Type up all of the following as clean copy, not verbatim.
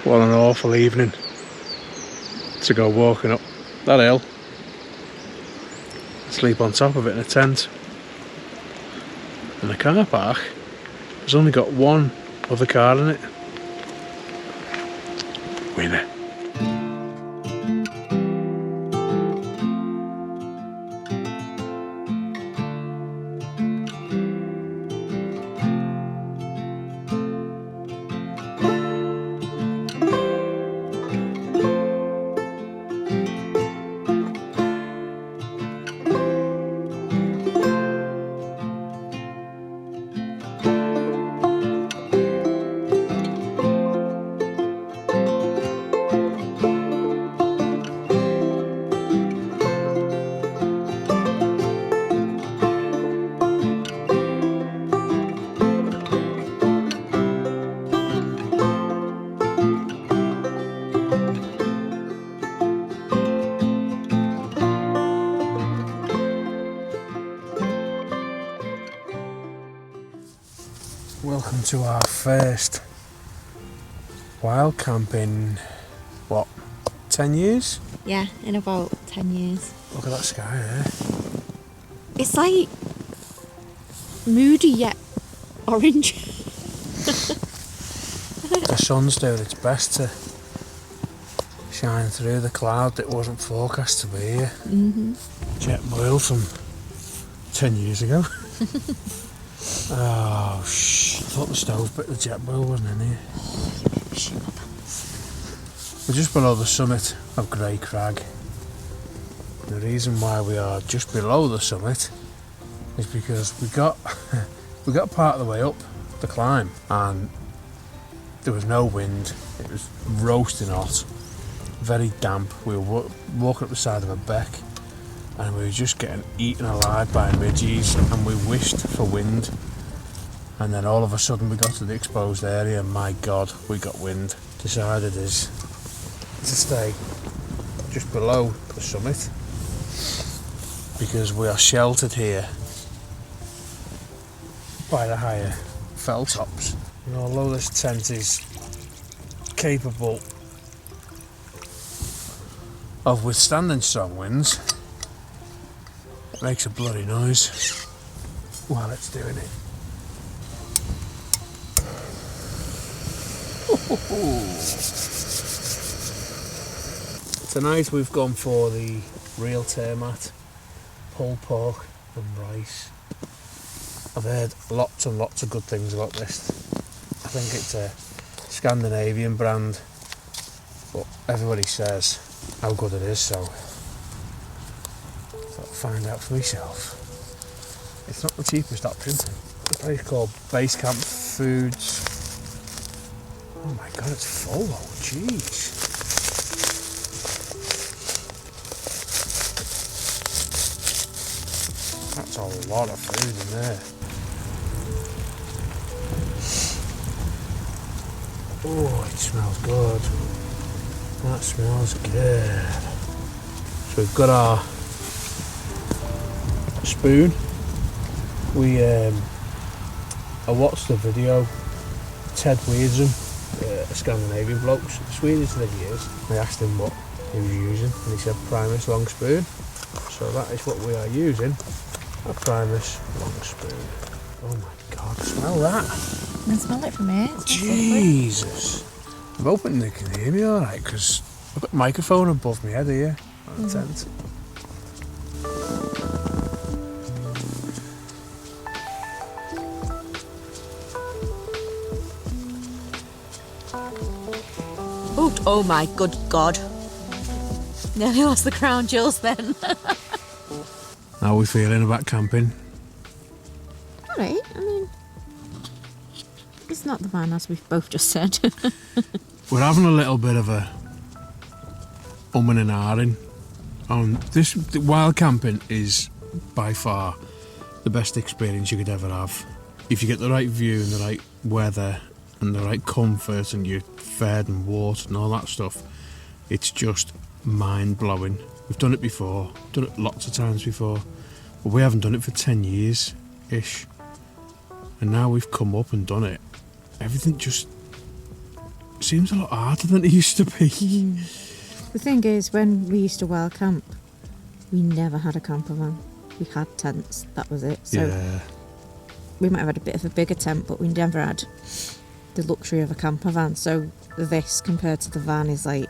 What an awful evening to go walking up that hill, sleep on top of it in a tent. And the car park has only got one other car in it. Winner. Welcome to our first wild camp in, what, 10 years? Yeah, in about 10 years. Look at that sky there. It's like moody yet orange. The sun's doing its best to shine through the cloud that wasn't forecast to be here. Jetboil from 10 years ago. Oh, shh. I thought the stove bit of the jetboil wasn't in here. We're just below the summit of Grey Crag. The reason why we are just below the summit is because we got part of the way up the climb and there was no wind. It was roasting hot, very damp. We were walking up the side of a beck and we were just getting eaten alive by midges and we wished for wind. And then all of a sudden we got to the exposed area and my God, we got wind. Decided is to stay just below the summit because we are sheltered here by the higher fell tops. And although this tent is capable of withstanding strong winds, it makes a bloody noise while it's doing it. Tonight we've gone for the real Turmat, pulled pork and rice. I've heard lots and lots of good things about this. I think it's a Scandinavian brand, but everybody says how good it is, so I'll find out for myself. It's not the cheapest option. It's a place called Base Camp Foods. Oh my God, it's full though, jeez. That's a lot of food in there. Oh, it smells good. That smells good. So we've got our spoon. I watched the video. Ted Weirdsome, a Scandinavian bloke, Swedish that he is. I asked him what he was using and he said Primus long spoon. So that is what we are using, a Primus long spoon. Oh my God, smell that. I can smell it from here. Jesus. I'm hoping they can hear me alright because I've got a microphone above my head here on the tent. Oh my good God. Nearly lost the crown jewels then. How are we feeling about camping? Alright, I mean, it's not the van as we've both just said. We're having a little bit of a and ahhing. This wild camping is by far the best experience you could ever have. If you get the right view and the right weather and the right comfort and you're fed and watered and all that stuff, it's just mind-blowing. We've done it before, done it lots of times before, but we haven't done it for 10 years-ish. And now we've come up and done it. Everything just seems a lot harder than it used to be. The thing is, when we used to wild camp, we never had a camper van. We had tents, that was it. So Yeah. we might have had a bit of a bigger tent, but we never had the luxury of a camper van. So this, compared to the van, is like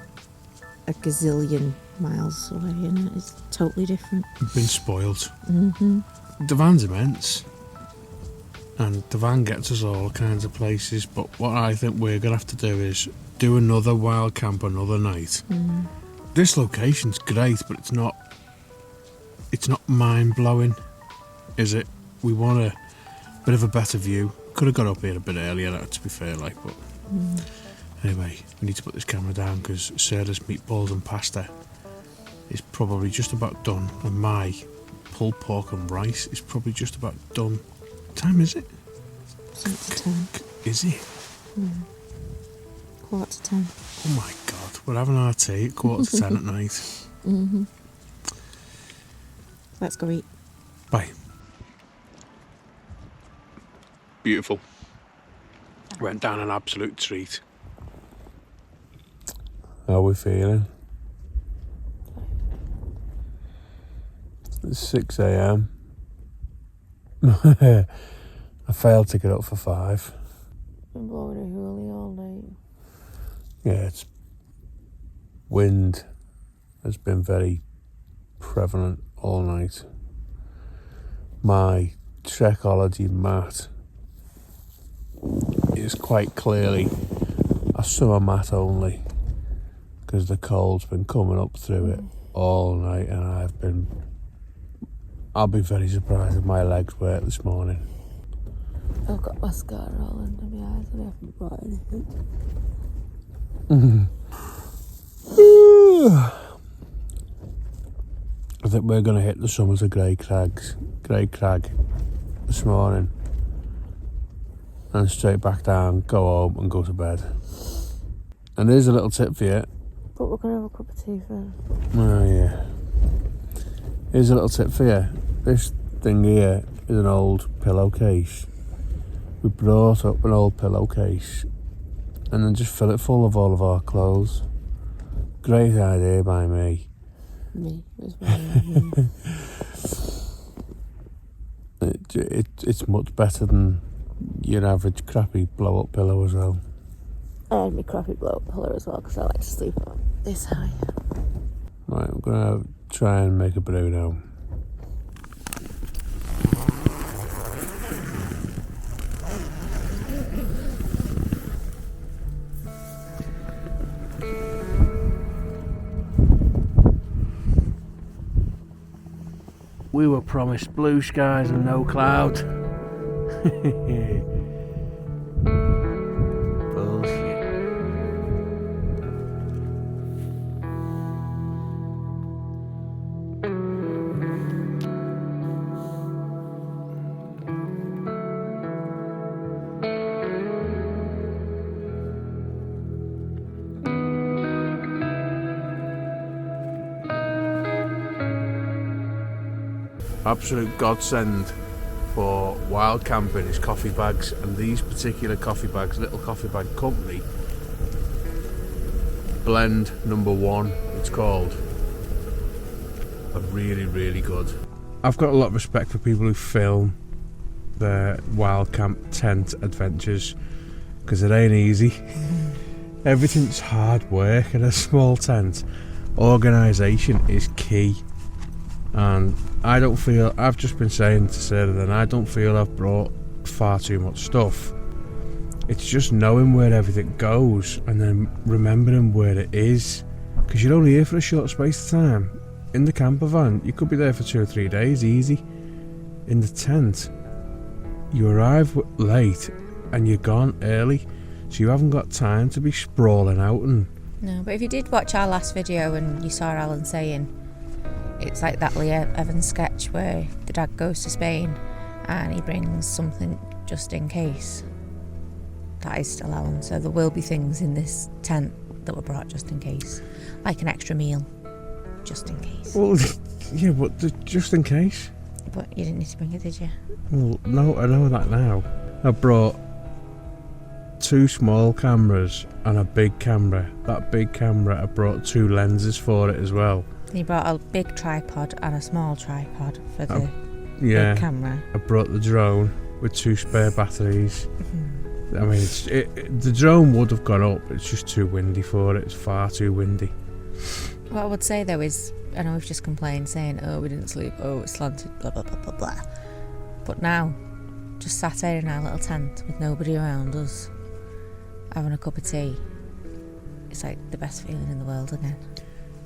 a gazillion miles away, and it's totally different. We've been spoilt. Mm-hmm. The van's immense. And the van gets us all kinds of places, but what I think we're going to have to do is do another wild camp another night. This location's great, but it's not mind-blowing, is it? We want a bit of a better view. Could have got up here a bit earlier, to be fair, like, but anyway, we need to put this camera down because Sarah's meatballs and pasta is probably just about done, and my pulled pork and rice is probably just about done. What time is it? It's 10. Is it? Yeah. 9:45. Oh my god, we're having our tea at 9:45 at night. Mm-hmm. Let's go eat. Bye. Beautiful. Went down an absolute treat. How are we feeling? It's 6 a.m. I failed to get up for 5. Been blowing a hoolie all night. Yeah, it's wind has been very prevalent all night. My Trekology mat is quite clearly a summer mat only because the cold's been coming up through it all night, and I'll be very surprised if my legs work this morning. I've got mascara all under my eyes and I haven't brought anything. I think we're going to hit the summit of Grey Crag this morning and straight back down, go home and go to bed. And here's a little tip for you. But we're going to have a cup of tea first. Oh yeah. Here's a little tip for you. This thing here is an old pillowcase. We brought up an old pillowcase and then just fill it full of all of our clothes. Great idea by me. Me as well. It's much better than your average crappy blow-up pillow as well. I had my crappy blow-up pillow as well because I like to sleep this high. Right, I'm going to try and make a brew now. We were promised blue skies and no cloud. Bullshit. Absolute godsend for wild camping is coffee bags, and these particular coffee bags, Little Coffee Bag Company, blend number 1 it's called, are really, really good. I've got a lot of respect for people who film their wild camp tent adventures because it ain't easy. Everything's hard work in a small tent. Organisation is key. And I don't feel, I've just been saying to Sarah then, I don't feel I've brought far too much stuff. It's just knowing where everything goes and then remembering where it is, because you're only here for a short space of time. In the camper van, you could be there for 2 or 3 days easy. In the tent, you arrive late and you're gone early, so you haven't got time to be sprawling out. And no, but if you did watch our last video and you saw Alan saying it's like that Leah Evans sketch where the dad goes to Spain and he brings something just in case. That is still Alan. So there will be things in this tent that were brought just in case. Like an extra meal, just in case. well, yeah, but just in case. But you didn't need to bring it, did you? Well, no, I know that now. I brought 2 small cameras and a big camera. That big camera, I brought 2 lenses for it as well. You brought a big tripod and a small tripod for the Yeah, big camera. I brought the drone with 2 spare batteries. I mean, the drone would have gone up, it's just too windy for it. It's far too windy. What I would say though is, I know we've just complained saying, oh, we didn't sleep, oh, it's slanted, blah, blah, blah, blah, blah. But now, just sat here in our little tent with nobody around us, having a cup of tea, it's like the best feeling in the world again.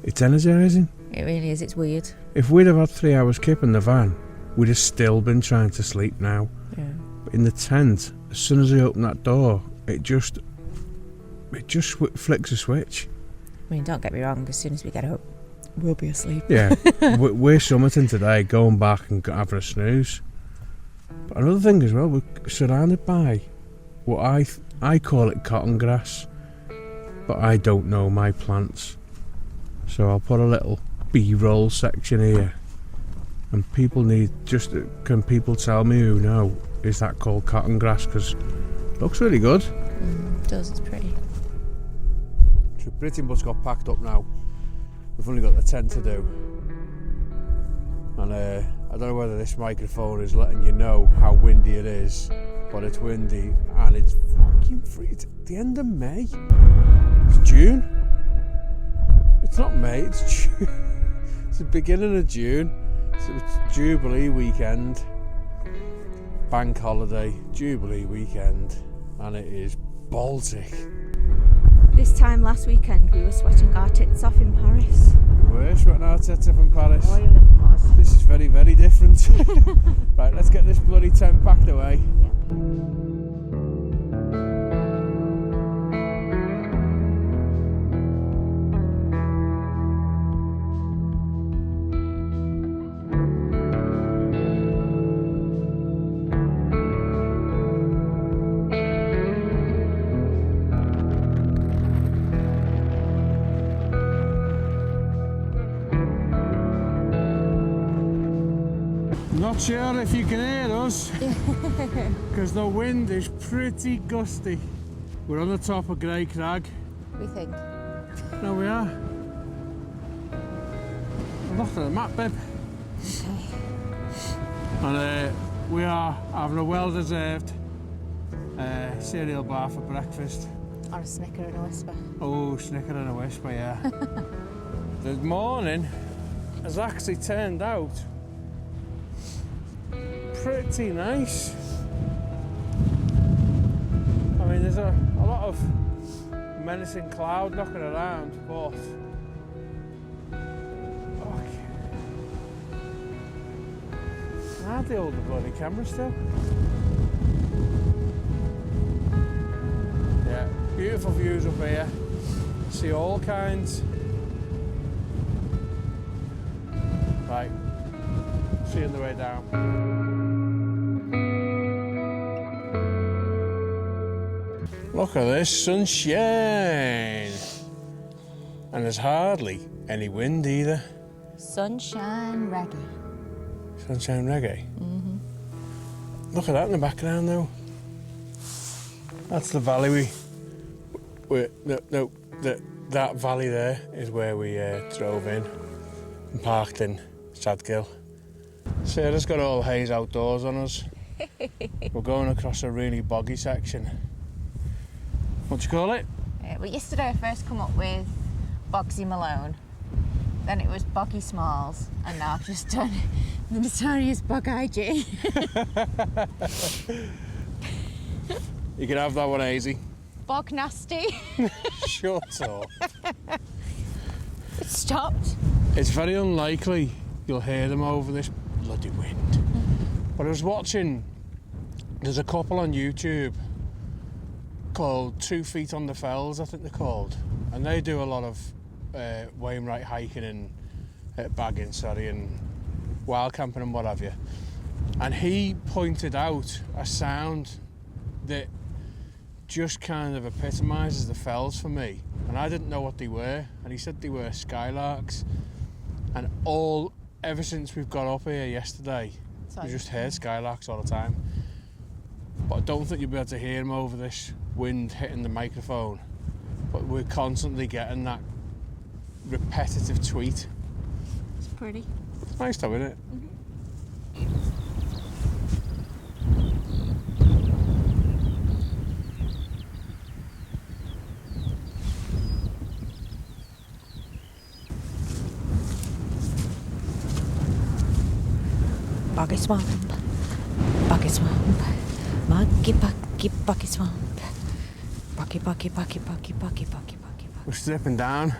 It's energising. It really is, it's weird. If we'd have had 3 hours kip in the van, we'd have still been trying to sleep now. Yeah. But in the tent, as soon as I open that door, it just flicks a switch. I mean, don't get me wrong, as soon as we get up, we'll be asleep. Yeah, we're summiting today, going back and having a snooze. But another thing as well, we're surrounded by what I call it cotton grass, but I don't know my plants. So I'll put a little B-roll section here, and can people tell me who know, is that called cotton grass? Because it looks really good. It does, it's pretty. So we've pretty much got packed up now. We've only got the tent to do. And I don't know whether this microphone is letting you know how windy it is, but it's windy and it's fucking free. It's the end of May. It's June. It's not May, it's June. It's the beginning of June. So it's Jubilee weekend. Bank holiday, Jubilee weekend. And it is Baltic. This time last weekend we were sweating our tits off in Paris. We're sweating our tits up in Paris. Boiling was. This is very, very different. Right, let's get this bloody tent packed away. Not sure if you can hear us, because the wind is pretty gusty. We're on the top of Grey Crag. We think. No, we are. I'm looking at the map, babe. Okay. And we are having a well-deserved cereal bar for breakfast. Or a snicker and a whisper. Oh, snicker and a whisper, yeah. The morning has actually turned out pretty nice. I mean, there's a lot of menacing cloud knocking around, but I hardly hold the bloody camera still. Yeah, beautiful views up here. See all kinds. Right, see you on the way down. Look at this sunshine, and there's hardly any wind either. Sunshine reggae. Sunshine reggae. Look at that in the background though. That's the valley that valley there is where we drove in and parked in Sadgill. Sarah's got all haze outdoors on us. We're going across a really boggy section. What do you call it? Well, yesterday I first come up with Bogsy Malone, then it was Boggy Smalls, and now I've just done the notorious Bog IG. You can have that one, Hazy. Bog Nasty. Shut up. It stopped. It's very unlikely you'll hear them over this bloody wind. But I was watching, there's a couple on YouTube called 2 Feet on the Fells, I think they're called, and they do a lot of Wainwright hiking and bagging, and wild camping and what have you. And he pointed out a sound that just kind of epitomises the fells for me, and I didn't know what they were, and he said they were skylarks. And ever since we've got up here yesterday, we just heard skylarks all the time. But I don't think you'll be able to hear them over this wind hitting the microphone, but we're constantly getting that repetitive tweet. It's pretty. It's nice though, isn't it? Boggy swamp, boggy swamp, muggy, boggy swamp, boggy. We're stripping down.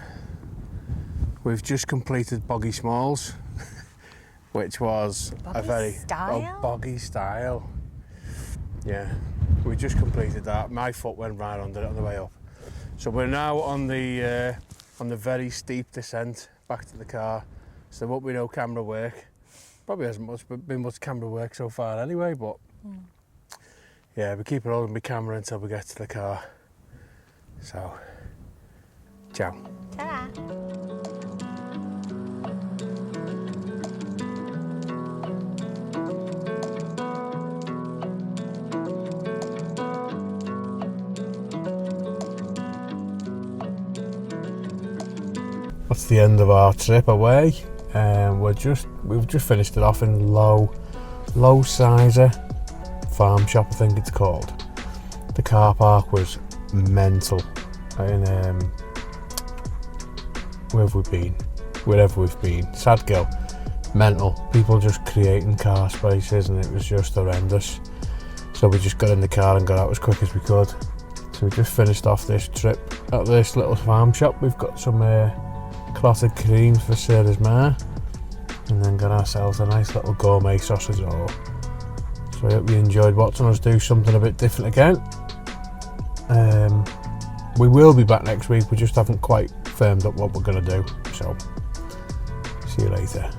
We've just completed Boggy Smalls, which was a very boggy style. Yeah, we just completed that. My foot went right under it on the way up. So we're now on the very steep descent back to the car. So there won't be no camera work. Probably hasn't been much camera work so far anyway, but yeah, we keep rolling my camera until we get to the car. So, ciao. Ta-da. That's the end of our trip away. We've just finished it off in Low Sizer Farm Shop, I think it's called. The car park was mental. And where have we been? Wherever we've been. Sadgill, mental. People just creating car spaces, and it was just horrendous. So we just got in the car and got out as quick as we could. So we just finished off this trip at this little farm shop. We've got some clotted creams for Sarah's ma, and then got ourselves a nice little gourmet sausage roll. So I hope you enjoyed watching us do something a bit different again. We will be back next week, we just haven't quite firmed up what we're going to do, so see you later.